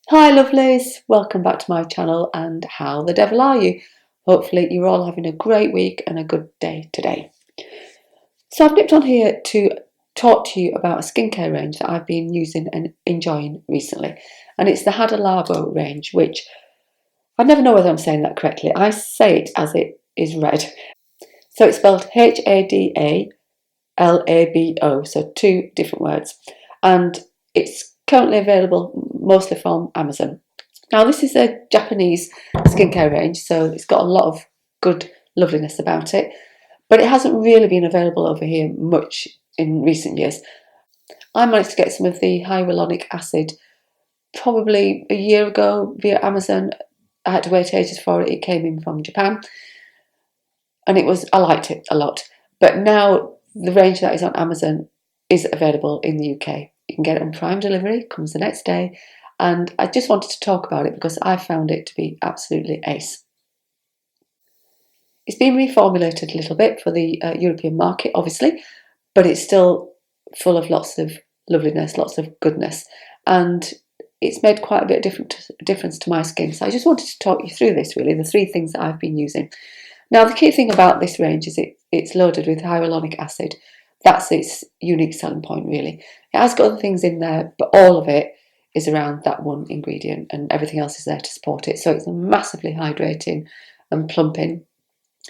Hi lovelies, welcome back to my channel and how the devil are you? Hopefully you're all having a great week and a good day today. So I've nipped on here to talk to you about a skincare range that I've been using and enjoying recently, and it's the Labo range, which I never know whether I'm saying that correctly. I say it as it is read. So it's spelled Hadalabo, so two different words, and it's currently available mostly from Amazon. Now this is a Japanese skincare range, so it's got a lot of good loveliness about it, but it hasn't really been available over here much in recent years. I managed to get some of the hyaluronic acid probably a year ago via Amazon. I had to wait ages for it. It came in from Japan, and I liked it a lot. But now the range that is on Amazon is available in the UK. You can get it on Prime delivery, comes the next day, and I just wanted to talk about it because I found it to be absolutely ace. It's been reformulated a little bit for the European market, obviously, but it's still full of lots of loveliness, lots of goodness, and it's made quite a bit of difference to my skin. So I just wanted to talk you through this, really, the three things that I've been using. Now, the key thing about this range is it's loaded with hyaluronic acid. That's its unique selling point, really. It has got other things in there, but all of it is around that one ingredient, and everything else is there to support it. So it's massively hydrating and plumping.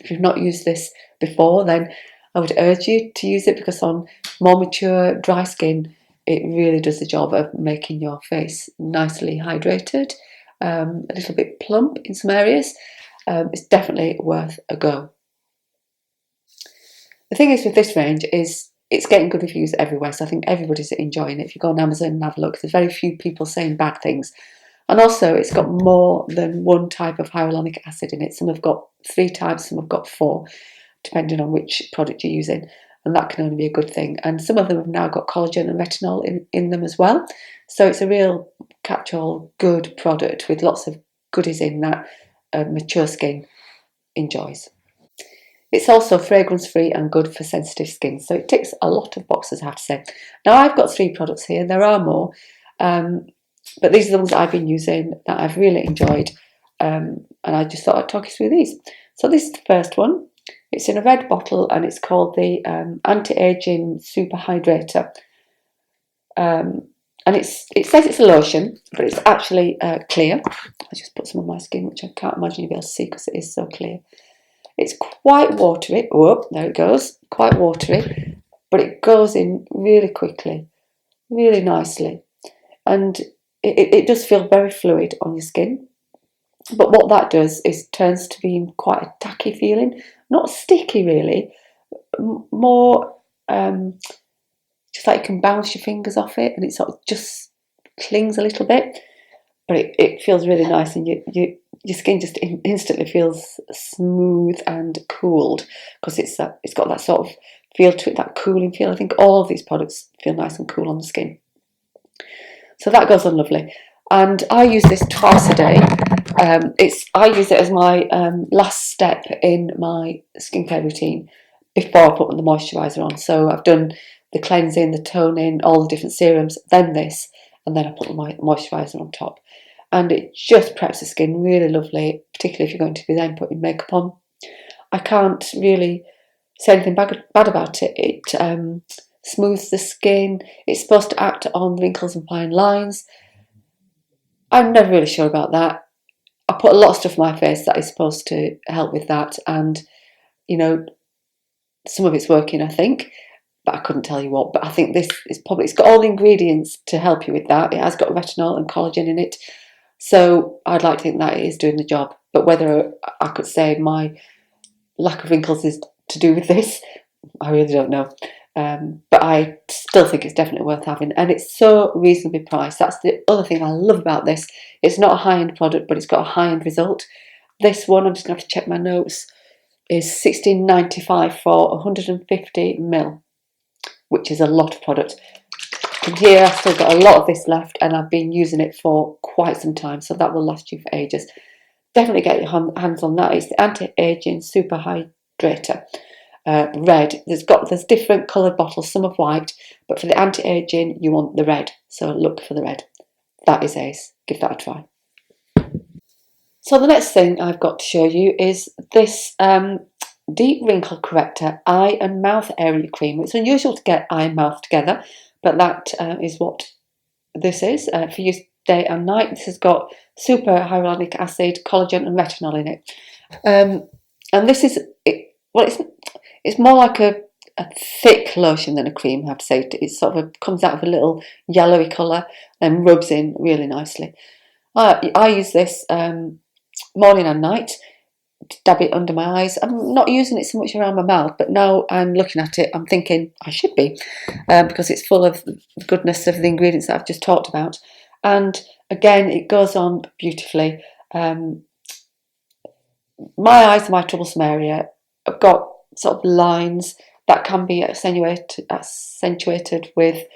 If you've not used this before, then I would urge you to use it, because on more mature, dry skin, it really does the job of making your face nicely hydrated, a little bit plump in some areas. It's definitely worth a go. The thing is with this range is it's getting good reviews everywhere, so I think everybody's enjoying it. If you go on Amazon and have a look, there's very few people saying bad things. And also it's got more than one type of hyaluronic acid in it. Some have got 3 types, some have got 4, depending on which product you're using. And that can only be a good thing. And some of them have now got collagen and retinol in them as well. So it's a real catch-all good product with lots of goodies in that mature skin enjoys. It's also fragrance-free and good for sensitive skin, so it ticks a lot of boxes, I have to say. Now, I've got 3 products here. There are more, but these are the ones that I've been using that I've really enjoyed, and I just thought I'd talk you through these. So this is the first one. It's in a red bottle, and it's called the Anti-Aging Super Hydrator. And it says it's a lotion, but it's actually clear. I just put some on my skin, which I can't imagine you'll be able to see because it is so clear. It's quite watery. Oh, there it goes. Quite watery, but it goes in really quickly, really nicely, and it does feel very fluid on your skin. But what that does is turns to being quite a tacky feeling, not sticky really, more just like you can bounce your fingers off it, and it sort of just clings a little bit. But it feels really nice, and your skin just instantly feels smooth and cooled, because it's got that sort of feel to it, that cooling feel. I think all of these products feel nice and cool on the skin. So that goes on lovely. And I use this twice a day. I use it as my last step in my skincare routine before I put the moisturiser on. So I've done the cleansing, the toning, all the different serums, then this, and then I put the moisturiser on top. And it just preps the skin really lovely, particularly if you're going to be then putting makeup on. I can't really say anything bad about it. It smooths the skin. It's supposed to act on wrinkles and fine lines. I'm never really sure about that. I put a lot of stuff on my face that is supposed to help with that, and some of it's working, I think, but I couldn't tell you what. But I think this is probably, it's got all the ingredients to help you with that. It has got retinol and collagen in it. So I'd like to think that it is doing the job. But whether I could say my lack of wrinkles is to do with this, I really don't know. But I still think it's definitely worth having. And it's so reasonably priced. That's the other thing I love about this. It's not a high-end product, but it's got a high-end result. This one, I'm just going to have to check my notes, is $16.95 for 150 ml, which is a lot of product. And here I've still got a lot of this left, and I've been using it for quite some time, so that will last you for ages. Definitely get your hands on that. It's the Anti-Aging Super Hydrator. Red. There's different coloured bottles, some are white, but for the anti-aging you want the red, so look for the red. that is ace. Give that a try. So the next thing I've got to show you is this deep wrinkle corrector eye and mouth area cream. It's unusual to get eye and mouth together, but that is what this is for use day and night. This has got super hyaluronic acid, collagen and retinol in it. And this is, it's more like a thick lotion than a cream, I have to say. It sort of comes out of a little yellowy colour and rubs in really nicely. I use this morning and night, dab it under my eyes. I'm not using it so much around my mouth, but now I'm looking at it, I'm thinking I should be, because it's full of the goodness of the ingredients that I've just talked about. And again, it goes on beautifully. My eyes are my troublesome area. I've got sort of lines that can be accentuated with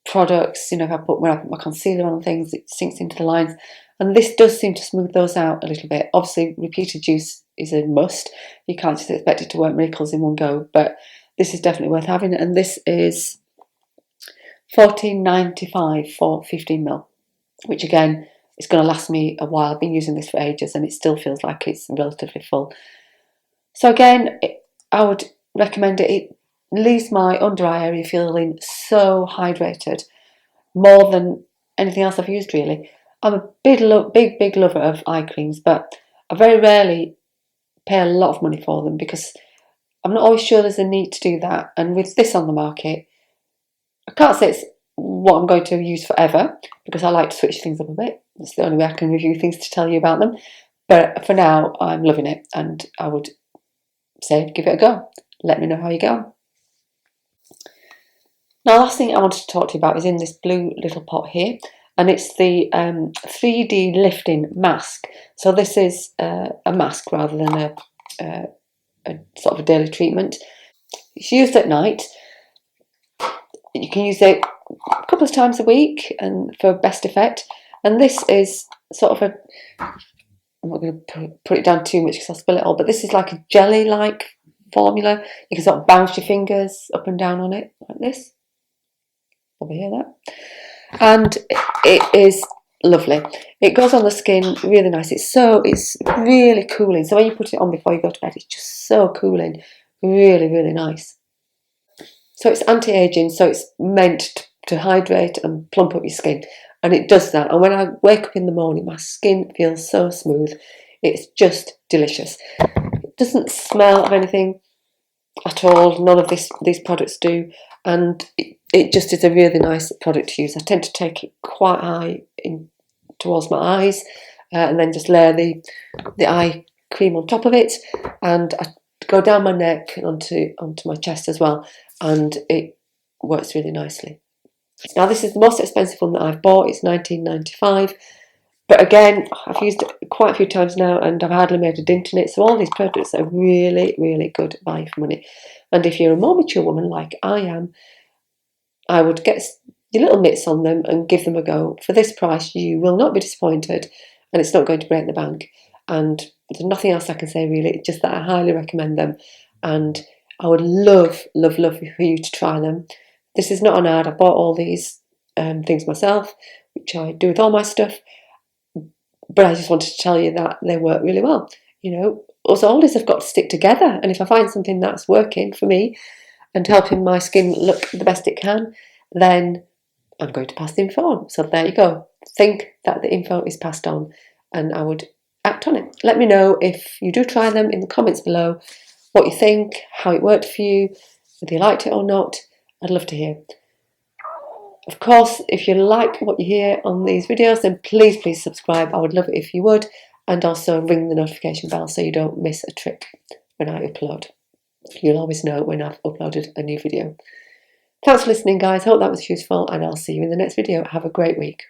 products. If I put my concealer on things, it sinks into the lines, and this does seem to smooth those out a little bit. Obviously, repeated use is a must. You can't just expect it to work miracles in one go, but this is definitely worth having, and this is $14.95 for 15ml, which again is going to last me a while. I've been using this for ages and it still feels like it's relatively full. So again, I would recommend it. It leaves my under eye area feeling so hydrated, more than anything else I've used really. I'm a big lover of eye creams, but I very rarely pay a lot of money for them because I'm not always sure there's a need to do that. And with this on the market, I can't say it's what I'm going to use forever because I like to switch things up a bit. That's the only way I can review things to tell you about them. But for now, I'm loving it, and I would say give it a go. Let me know how you go. Now, the last thing I wanted to talk to you about is in this blue little pot here, and it's the 3D lifting mask. So this is a mask rather than a sort of a daily treatment. It's used at night. You can use it a couple of times a week and for best effect. And this is sort of I'm not going to put it down too much because I'll spill it all, but this is like a jelly-like formula. You can sort of bounce your fingers up and down on it like this. Over here, that. And it is lovely. It goes on the skin really nice. It's really cooling. So when you put it on before you go to bed, it's just so cooling. Really, really nice. So it's anti-aging, so it's meant to hydrate and plump up your skin. And it does that. And when I wake up in the morning, my skin feels so smooth. It's just delicious. It doesn't smell of anything at all. None of these products do. And it just is a really nice product to use. I tend to take it quite high towards my eyes and then just layer the eye cream on top of it. And I go down my neck onto my chest as well. And it works really nicely. Now, this is the most expensive one that I've bought. It's $19.95. But again, I've used it quite a few times now and I've hardly made a dent in it. So all these products are really, really good value for money. And if you're a more mature woman like I am, I would get your little mitts on them and give them a go. For this price, you will not be disappointed and it's not going to break the bank. And there's nothing else I can say really, just that I highly recommend them. And I would love, love, love for you to try them. This is not an ad. I bought all these things myself, which I do with all my stuff. But I just wanted to tell you that they work really well. Us oldies have got to stick together. And if I find something that's working for me and helping my skin look the best it can, then I'm going to pass the info on. So there you go. Think that the info is passed on and I would act on it. Let me know if you do try them in the comments below, what you think, how it worked for you, whether you liked it or not. I'd love to hear. Of course, if you like what you hear on these videos, then please subscribe. I would love it if you would. And also ring the notification bell so you don't miss a trick when I upload. You'll always know when I've uploaded a new video. Thanks for listening, guys. Hope that was useful and I'll see you in the next video. Have a great week.